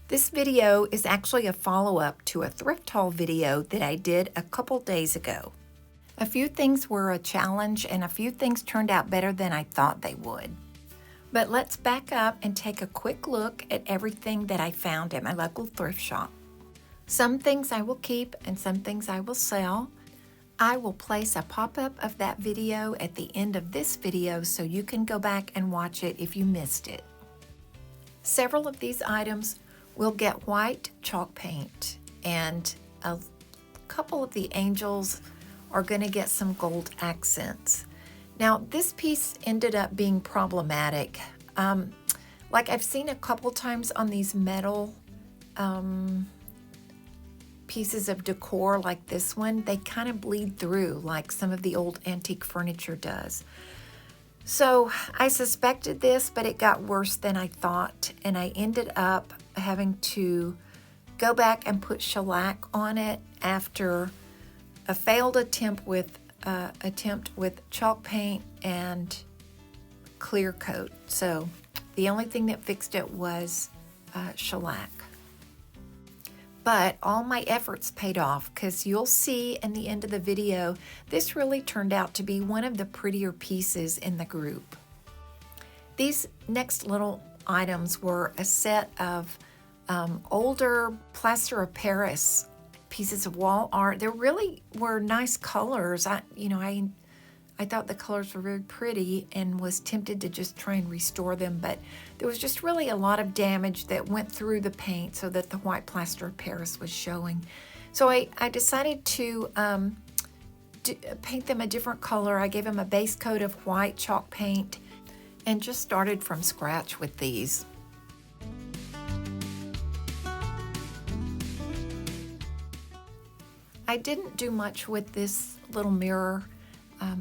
This video is actually a follow-up to a thrift haul video that I did a couple days ago. A few things were a challenge and a few things turned out better than I thought they would. But let's back up and take a quick look at everything that I found at my local thrift shop. Some things I will keep and some things I will sell. I will place a pop-up of that video at the end of this video so you can go back and watch it if you missed it. Several of these items will get white chalk paint, and a couple of the angels are going to get some gold accents. Now, this piece ended up being problematic. Like I've seen a couple times on these metal pieces of decor like this one, they kind of bleed through like some of the old antique furniture does. So I suspected this, but it got worse than I thought, and I ended up having to go back and put shellac on it after a failed attempt with chalk paint and clear coat. So the only thing that fixed it was shellac. But all my efforts paid off, because you'll see in the end of the video, this really turned out to be one of the prettier pieces in the group. These next little items were a set of older plaster of Paris pieces of wall art. There really were nice colors. I thought the colors were very pretty and was tempted to just try and restore them, but there was just really a lot of damage that went through the paint so that the white plaster of Paris was showing. So I decided to paint them a different color. I gave them a base coat of white chalk paint and just started from scratch with these. I didn't do much with this little mirror.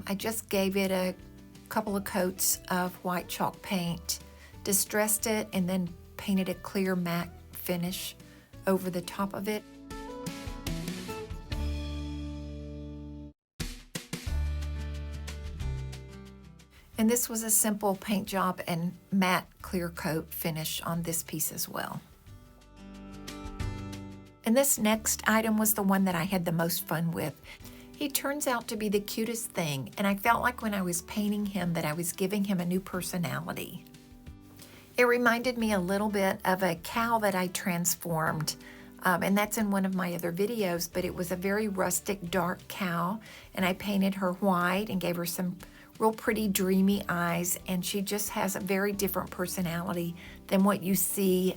I just gave it a couple of coats of white chalk paint, distressed it, and then painted a clear matte finish over the top of it. And this was a simple paint job and matte clear coat finish on this piece as well. And this next item was the one that I had the most fun with. He turns out to be the cutest thing, and I felt like when I was painting him that I was giving him a new personality. It reminded me a little bit of a cow that I transformed, and that's in one of my other videos, but it was a very rustic, dark cow, and I painted her white and gave her some real pretty, dreamy eyes, and she just has a very different personality than what you see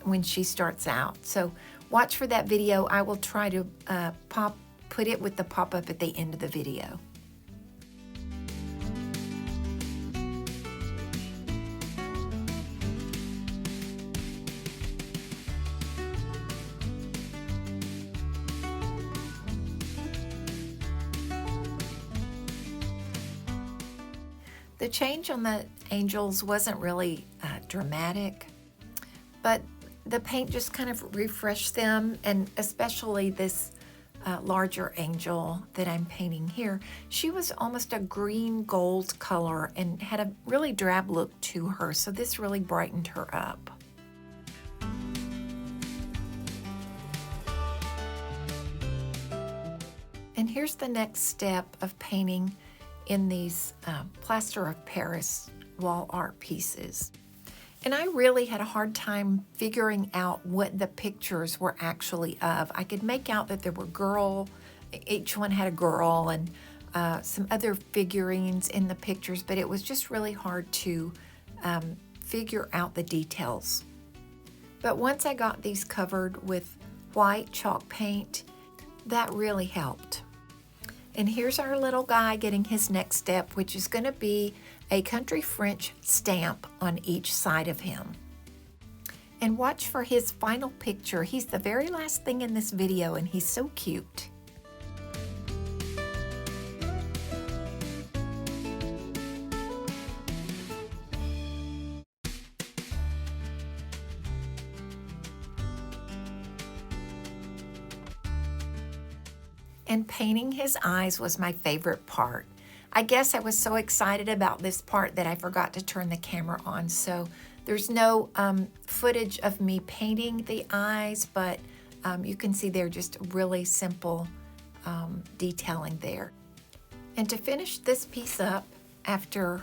when she starts out. So watch for that video. I will try to put it with the pop-up at the end of the video. The change on the angels wasn't really dramatic, but the paint just kind of refreshed them, and especially this larger angel that I'm painting here. She was almost a green gold color and had a really drab look to her, so this really brightened her up. And here's the next step of painting in these plaster of Paris wall art pieces. And I really had a hard time figuring out what the pictures were actually of. I could make out that there were each one had a girl and some other figurines in the pictures, but it was just really hard to figure out the details. But once I got these covered with white chalk paint, that really helped. And here's our little guy getting his next step, which is going to be a country French stamp on each side of him. And watch for his final picture. He's the very last thing in this video, and he's so cute. And painting his eyes was my favorite part. I guess I was so excited about this part that I forgot to turn the camera on, so There's no footage of me painting the eyes, but you can see they're just really simple detailing there. And to finish this piece up, after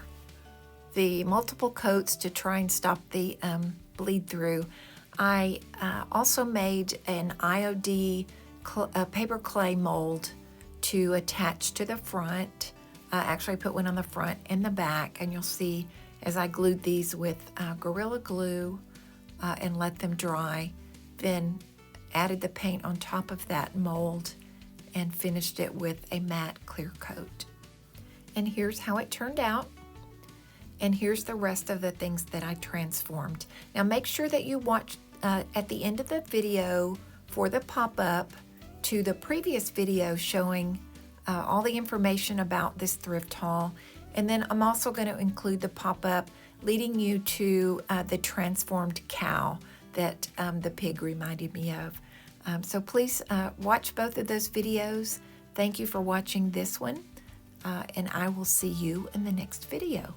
the multiple coats to try and stop the bleed through, I also made an IOD paper clay mold to attach to the front. Actually, I put one on the front and the back, and you'll see as I glued these with Gorilla Glue and let them dry, then added the paint on top of that mold and finished it with a matte clear coat. And here's how it turned out. And here's the rest of the things that I transformed. Now make sure that you watch at the end of the video for the pop-up to the previous video showing all the information about this thrift haul. And then I'm also going to include the pop-up leading you to the transformed cow that the pig reminded me of. So please watch both of those videos. Thank you for watching this one, and I will see you in the next video.